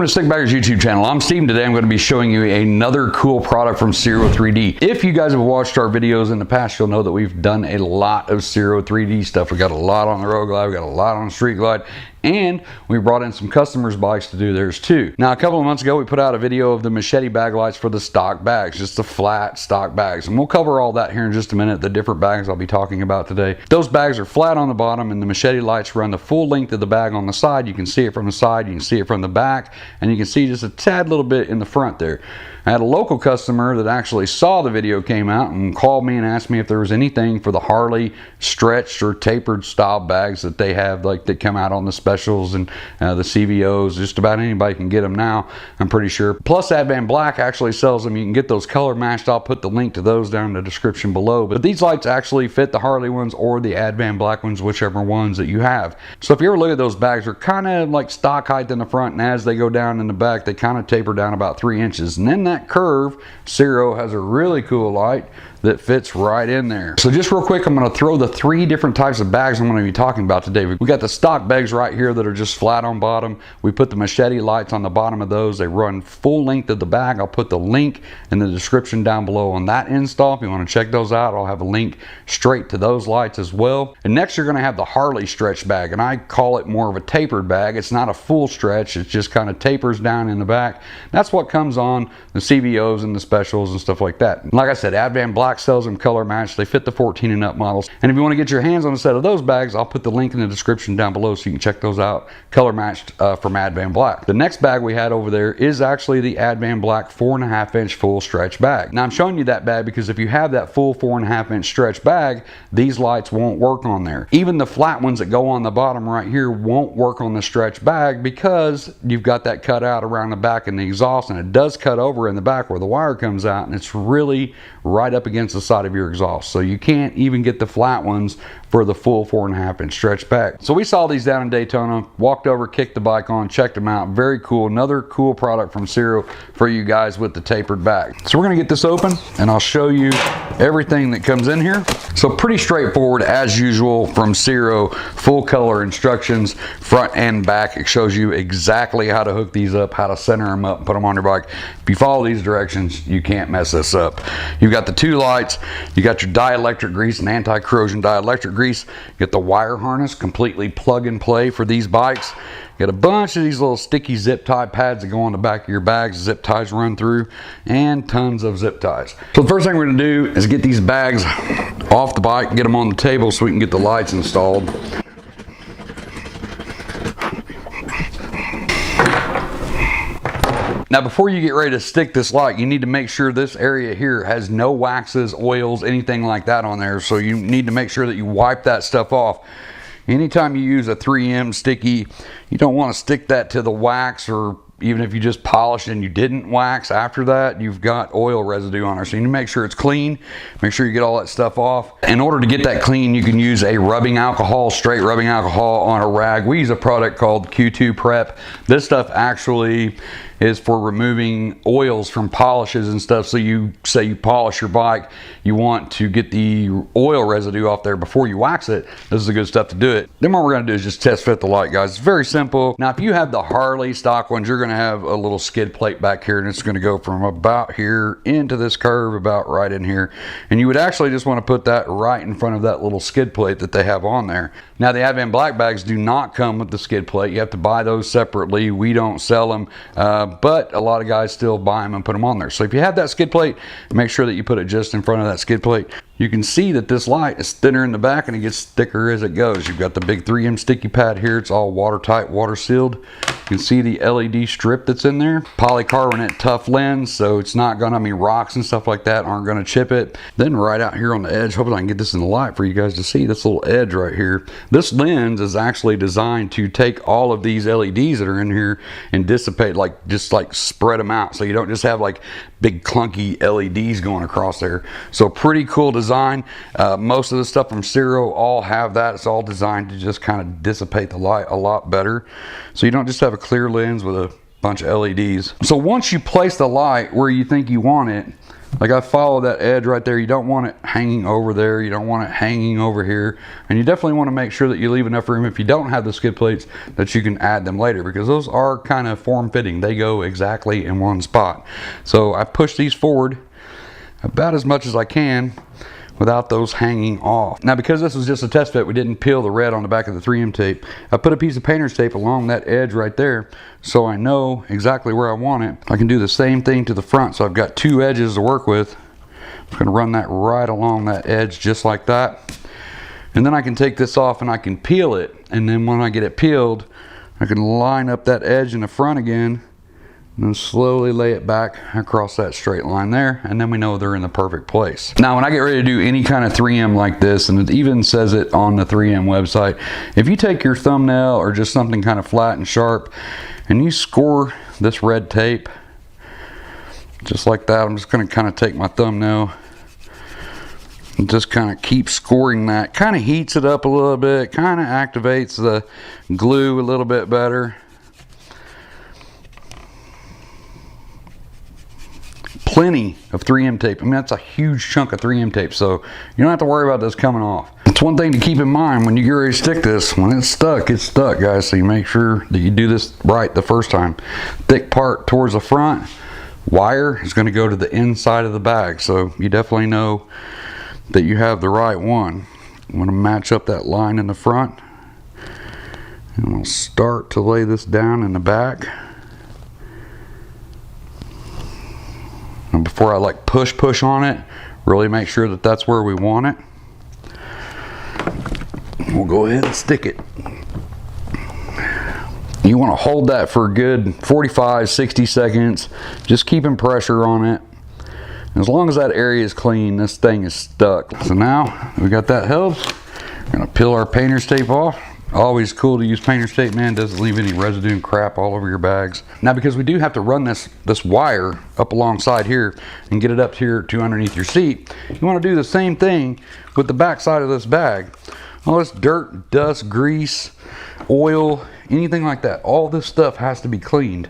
Welcome to Sikbaggers YouTube channel. I'm Steve. Today I'm going to be showing you another cool product from Ciro3D. If you guys have watched our videos in the past, you'll know that we've done a lot of Ciro3D stuff. We got a lot on the road glide, we got a lot on the street glide, and we brought in some customers' bikes to do theirs too. Now, a couple of months ago, we put out a video of the Machete bag lights for the stock bags, just the flat stock bags. And we'll cover all that here in just a minute, the different bags I'll be talking about today. Those bags are flat on the bottom, and the Machete lights run the full length of the bag on the side. You can see it from the side, you can see it from the back, and you can see just a tad little bit in the front there. I had a local customer that actually saw the video came out and called me and asked me if there was anything for the Harley stretched or tapered style bags that they have, like that come out on the specials and the CVOs. Just about anybody can get them now, I'm pretty sure. Plus, Advan Black actually sells them. You can get those color matched. I'll put the link to those down in the description below. But these lights actually fit the Harley ones or the Advan Black ones, whichever ones that you have. So if you ever look at those bags, they're kind of like stock height in the front, and as they go down in the back, they kind of taper down about 3 inches. And then that curve, Ciro has a really cool light that fits right in there. So just real quick, I'm going to throw the 3 different types of bags I'm going to be talking about today. We got the stock bags right here that are just flat on bottom. We put the Machete lights on the bottom of those. They run full length of the bag. I'll put the link in the description down below on that install. If you want to check those out, I'll have a link straight to those lights as well. And next, you're going to have the Harley stretch bag, and I call it more of a tapered bag. It's not a full stretch. It just kind of tapers down in the back. That's what comes on the CVOs and the specials and stuff like that. And like I said, Advan Black sells them color matched. They fit the 14 and up models. And if you want to get your hands on a set of those bags, I'll put the link in the description down below so you can check those out, color matched from Advan Black. The next bag we had over there is actually the Advan Black 4.5 inch full stretch bag. Now, I'm showing you that bag because if you have that full 4.5 inch stretch bag, these lights won't work on there. Even the flat ones that go on the bottom right here won't work on the stretch bag because you've got that cut out around the back and the exhaust, and it does cut over in the back where the wire comes out, and it's really right up against the side of your exhaust. So you can't even get the flat ones for the full 4.5 inch stretch bag. So we saw these down in Daytona, walked over, kicked the bike on, checked them out. Very cool. Another cool product from Ciro for you guys with the tapered bag. So we're gonna get this open and I'll show you everything that comes in here. So pretty straightforward as usual from Ciro. Full color instructions, front and back. It shows you exactly how to hook these up, how to center them up, and put them on your bike. If you follow these directions, you can't mess this up. You've got the 2 lights, you got your dielectric grease and anti-corrosion dielectric grease. You get the wire harness, completely plug and play for these bikes. You got a bunch of these little sticky zip tie pads that go on the back of your bags, zip ties run through, and tons of zip ties. So the first thing we're gonna do is get these bags off the bike, get them on the table so we can get the lights installed. Now, before you get ready to stick this light, you need to make sure this area here has no waxes, oils, anything like that on there. So you need to make sure that you wipe that stuff off. Anytime you use a 3M sticky, you don't want to stick that to the wax, or even if you just polished and you didn't wax after that, you've got oil residue on there. So you need to make sure it's clean, make sure you get all that stuff off. In order to get that clean, you can use a rubbing alcohol, straight rubbing alcohol on a rag. We use a product called Q2 Prep. This stuff actually is for removing oils from polishes and stuff. So you say you polish your bike, you want to get the oil residue off there before you wax it. This is the good stuff to do it. Then what we're gonna do is just test fit the light, guys. It's very simple. Now, if you have the Harley stock ones, you're gonna have a little skid plate back here, and it's gonna go from about here into this curve, about right in here. And you would actually just wanna put that right in front of that little skid plate that they have on there. Now, the Advan Black bags do not come with the skid plate. You have to buy those separately. We don't sell them. But a lot of guys still buy them and put them on there. So if you have that skid plate, make sure that you put it just in front of that skid plate. You can see that this light is thinner in the back and it gets thicker as it goes. You've got the big 3M sticky pad here. It's all watertight, water sealed. You can see the LED strip that's in there. Polycarbonate tough lens, so it's not gonna, rocks and stuff like that aren't gonna chip it. Then right out here on the edge, hopefully I can get this in the light for you guys to see, this little edge right here. This lens is actually designed to take all of these LEDs that are in here and dissipate, just spread them out. So you don't just have like big clunky LEDs going across there. So pretty cool design. Most of the stuff from Ciro all have that. It's all designed to just kind of dissipate the light a lot better. So you don't just have a clear lens with a bunch of LEDs. So once you place the light where you think you want it, Like I follow that edge right there. You don't want it hanging over there. You don't want it hanging over here. And you definitely want to make sure that you leave enough room if you don't have the skid plates that you can add them later, because those are kind of form fitting. They go exactly in one spot. So I push these forward about as much as I can without those hanging off. Now, because this was just a test fit, we didn't peel the red on the back of the 3M tape. I put a piece of painter's tape along that edge right there so I know exactly where I want it. I can do the same thing to the front, so I've got two edges to work with. I'm going to run that right along that edge just like that. And then I can take this off and I can peel it, and then when I get it peeled, I can line up that edge in the front again and then slowly lay it back across that straight line there, and then we know they're in the perfect place. Now, when I get ready to do any kind of 3M like this, and it even says it on the 3M website, if you take your thumbnail or just something kind of flat and sharp and you score this red tape just like that, I'm just going to kind of take my thumbnail and just kind of keep scoring that. Kind of heats it up a little bit, kind of activates the glue a little bit better. Plenty of 3M tape. I mean, that's a huge chunk of 3M tape, so you don't have to worry about this coming off. It's one thing to keep in mind when you get ready to stick this. When it's stuck, guys, so you make sure that you do this right the first time. Thick part towards the front, wire is going to go to the inside of the bag, so you definitely know that you have the right one. I'm going to match up that line in the front, and we'll start to lay this down in the back. And before I like push on it, really make sure that that's where we want it. We'll go ahead and stick it. You want to hold that for a good 45-60 seconds, just keeping pressure on it. As long as that area is clean, this thing is stuck. So now we got that held. We're gonna peel our painter's tape off. Always cool to use painter's tape, man. Doesn't leave any residue and crap all over your bags. Now, because we do have to run this wire up alongside here and get it up here to underneath your seat, you want to do the same thing with the back side of this bag. All this dirt, dust, grease, oil, anything like that, all this stuff has to be cleaned.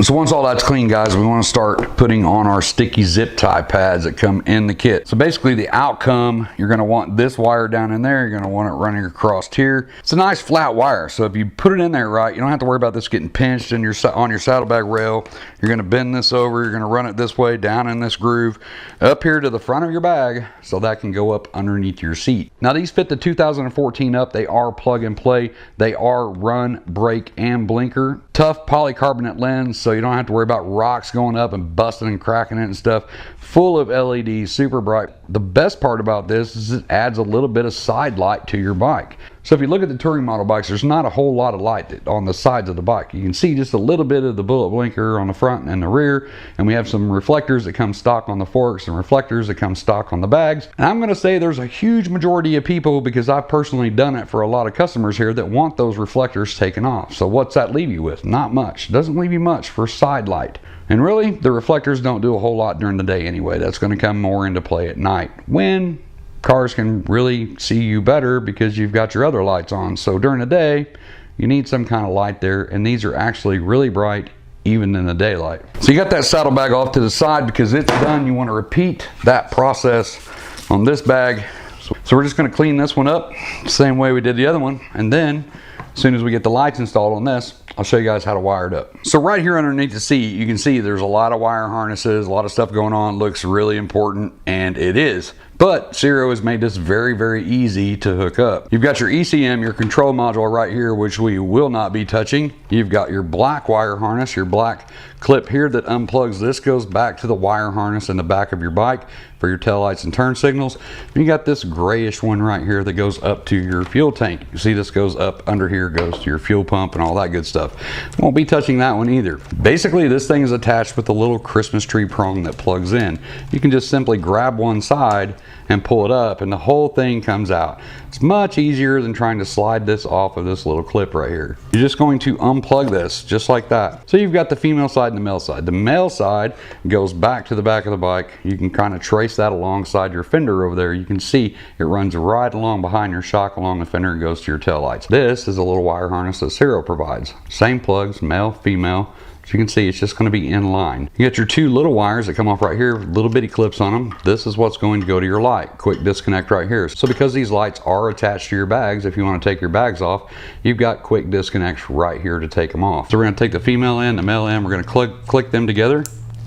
So once all that's clean, guys, we want to start putting on our sticky zip tie pads that come in the kit. So basically the outcome, you're going to want this wire down in there. You're going to want it running across here. It's a nice flat wire, so if you put it in there right, you don't have to worry about this getting pinched in on your saddlebag rail. You're going to bend this over. You're going to run it this way down in this groove up here to the front of your bag so that can go up underneath your seat. Now these fit the 2014 up. They are plug and play. They are run, brake, and blinker. Tough polycarbonate lens, so you don't have to worry about rocks going up and busting and cracking it and stuff. Full of LEDs, super bright. The best part about this is it adds a little bit of side light to your bike. So if you look at the touring model bikes, there's not a whole lot of light on the sides of the bike. You can see just a little bit of the bullet blinker on the front and the rear, and we have some reflectors that come stock on the forks and reflectors that come stock on the bags. And I'm going to say there's a huge majority of people, because I've personally done it for a lot of customers here, that want those reflectors taken off. So what's that leave you with? Not much. It doesn't leave you much for side light. And really, the reflectors don't do a whole lot during the day anyway. That's going to come more into play at night, when cars can really see you better because you've got your other lights on. So during the day, you need some kind of light there, and these are actually really bright even in the daylight. So you got that saddlebag off to the side because it's done. You want to repeat that process on this bag. So we're just going to clean this one up the same way we did the other one, and then as soon as we get the lights installed on this, I'll show you guys how to wire it up. So right here underneath the seat, you can see there's a lot of wire harnesses, a lot of stuff going on. Looks really important, and it is. But Ciro has made this very, very easy to hook up. You've got your ECM, your control module right here, which we will not be touching. You've got your black wire harness, your black clip here that unplugs. This goes back to the wire harness in the back of your bike for your tail lights and turn signals. And you got this grayish one right here that goes up to your fuel tank. You see this goes up under here, goes to your fuel pump and all that good stuff. Won't be touching that one either. Basically, this thing is attached with a little Christmas tree prong that plugs in. You can just simply grab one side and pull it up, and the whole thing comes out. It's much easier than trying to slide this off of this little clip right here. You're just going to unplug this just like that. So you've got the female side and the male side. The male side goes back to the back of the bike. You can kind of trace that alongside your fender over there. You can see it runs right along behind your shock along the fender and goes to your tail lights. This is a little wire harness that Ciro provides. Same plugs, male, female. So you can see it's just going to be in line. You got your two little wires that come off right here, little bitty clips on them. This is what's going to go to your light. Quick disconnect right here. So because these lights are attached to your bags, if you want to take your bags off, you've got quick disconnects right here to take them off. So we're going to take the female end, the male end, we're going to click them together.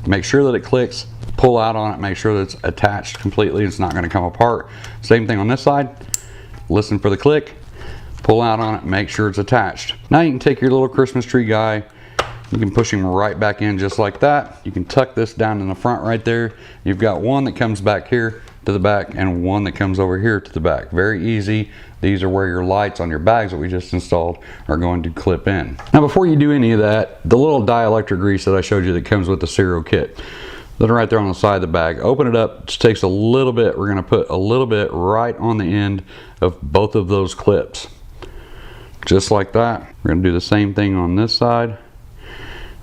Make sure that it clicks, pull out on it, make sure that it's attached completely, it's not going to come apart. Same thing on this side. Listen for the click, pull out on it, make sure it's attached. Now you can take your little Christmas tree guy, you can push him right back in just like that. You can tuck this down in the front right there. You've got one that comes back here to the back and one that comes over here to the back. Very easy. These are where your lights on your bags that we just installed are going to clip in. Now before you do any of that, the little dielectric grease that I showed you that comes with the Ciro kit, that are right there on the side of the bag. Open it up, just takes a little bit. We're gonna put a little bit right on the end of both of those clips. Just like that. We're gonna do the same thing on this side.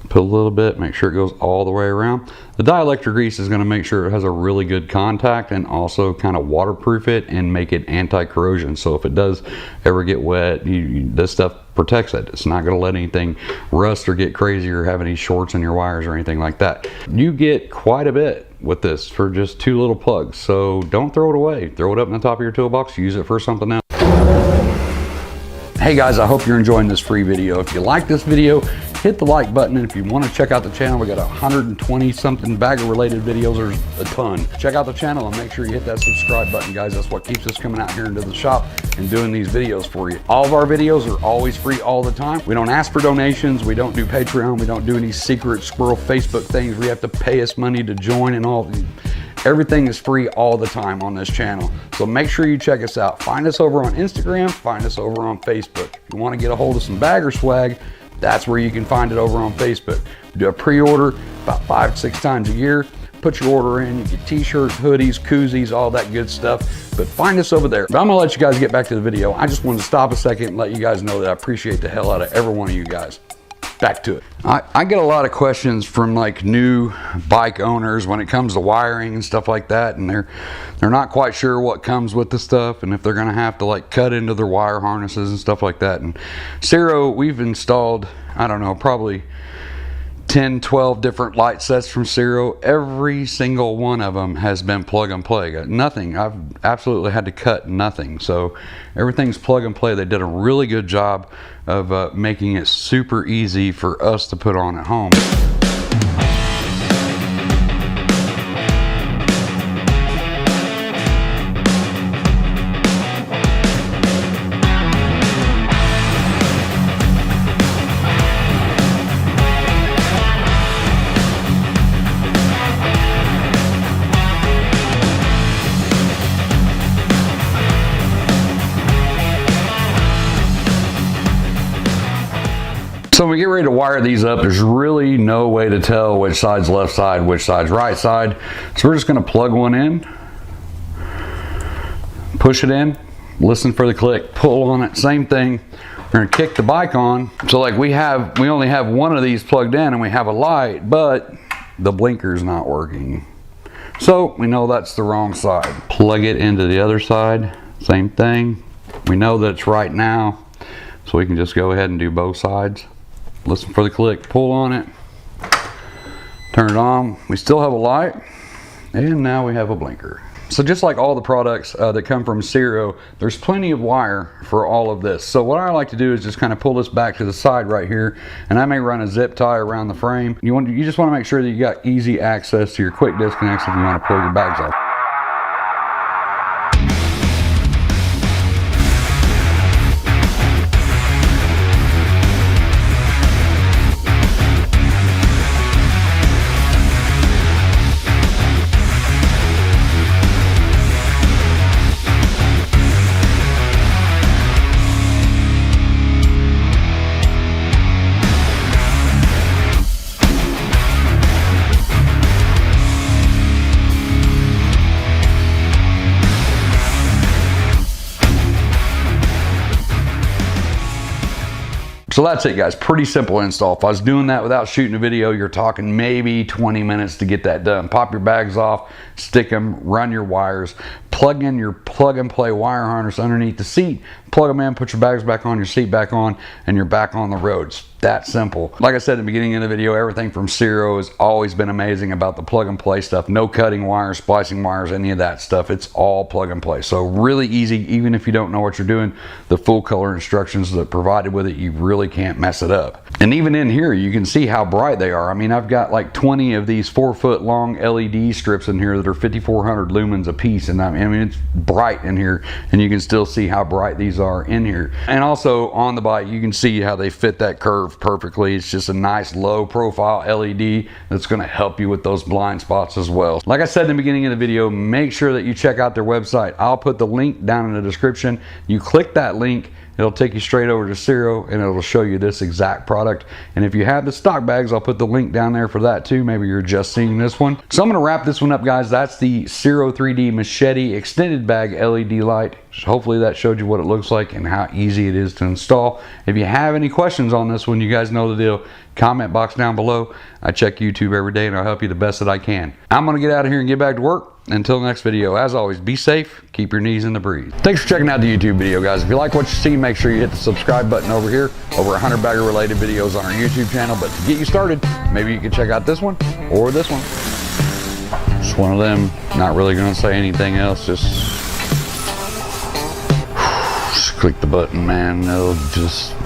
Put a little bit, make sure it goes all the way around. The dielectric grease is going to make sure it has a really good contact and also kind of waterproof it and make it anti-corrosion. So if it does ever get wet, this stuff protects it. It's not going to let anything rust or get crazy or have any shorts in your wires or anything like that. You get quite a bit with this for just two little plugs. So don't throw it away. Throw it up in the top of your toolbox. Use it for something else. Hey guys, I hope you're enjoying this free video. If you like this video, hit the like button, and if you want to check out the channel, we got 120 something bagger related videos. There's a ton. Check out the channel and make sure you hit that subscribe button, guys. That's what keeps us coming out here into the shop and doing these videos for you. All of our videos are always free all the time. We don't ask for donations. We don't do Patreon. We don't do any secret squirrel Facebook things where you have to pay us money to join and all. Everything is free all the time on this channel. So make sure you check us out. Find us over on Instagram, find us over on Facebook. If you want to get a hold of some bagger swag, that's where you can find it over on Facebook. We do a pre-order about 5-6 times a year. Put your order in, you get t-shirts, hoodies, koozies, all that good stuff. But find us over there. But I'm gonna let you guys get back to the video. I just wanted to stop a second and let you guys know that I appreciate the hell out of every one of you guys. Back to it. I get a lot of questions from like new bike owners when it comes to wiring and stuff like that, and they're not quite sure what comes with the stuff and if they're gonna have to like cut into their wire harnesses and stuff like that. And Ciro, we've installed, I don't know, probably 10, 12 different light sets from Ciro. Every single one of them has been plug and play. Nothing, I've absolutely had to cut nothing. So everything's plug and play. They did a really good job of making it super easy for us to put on at home. So when we get ready to wire these up, there's really no way to tell which side's left side, which side's right side. So we're just gonna plug one in, push it in, listen for the click, pull on it, same thing. We're gonna kick the bike on. So like we only have one of these plugged in and we have a light, but the blinker's not working. So we know that's the wrong side. Plug it into the other side, same thing. We know that it's right now, so we can just go ahead and do both sides. Listen for the click, pull on it, turn it on. We still have a light, and now we have a blinker. So just like all the products that come from Ciro, there's plenty of wire for all of this. So what I like to do is just kind of pull this back to the side right here, and I may run a zip tie around the frame. You just want to make sure that you got easy access to your quick disconnects if you want to pull your bags off. So that's it, guys. Pretty simple install. If I was doing that without shooting a video, you're talking maybe 20 minutes to get that done. Pop your bags off, stick them, run your wires, plug in your plug and play wire harness underneath the seat, plug them in, put your bags back on, your seat back on, and you're back on the roads. That simple. Like I said at the beginning of the video, everything from Ciro has always been amazing about the plug and play stuff. No cutting wires, splicing wires, any of that stuff. It's all plug and play. So really easy, even if you don't know what you're doing. The full color instructions that are provided with it, you really can't mess it up. And even in here, you can see how bright they are. I mean, I've got like 20 of these 4-foot long LED strips in here that are 5,400 lumens a piece. And I mean, it's bright in here, and you can still see how bright these are in here. And also on the bike, you can see how they fit that curve perfectly. It's just a nice low profile LED that's going to help you with those blind spots as well. Like I said in the beginning of the video, make sure that you check out their website. I'll put the link down in the description. You click that link, it'll take you straight over to Ciro, and it'll show you this exact product. And if you have the stock bags, I'll put the link down there for that too. Maybe you're just seeing this one. So I'm going to wrap this one up, guys. That's the Ciro3D Machete extended bag LED light. Hopefully that showed you what it looks like and how easy it is to install. If you have any questions on this one, you guys know the deal. Comment box down below. I check YouTube every day, and I'll help you the best that I can. I'm going to get out of here and get back to work. Until next video, as always, be safe, keep your knees in the breeze. Thanks for checking out the YouTube video, guys. If you like what you see, make sure you hit the subscribe button over here. Over 100 bagger related videos on our YouTube channel. But to get you started, maybe you can check out this one or this one. Just one of them. Not really going to say anything else. Just click the button, man. It'll just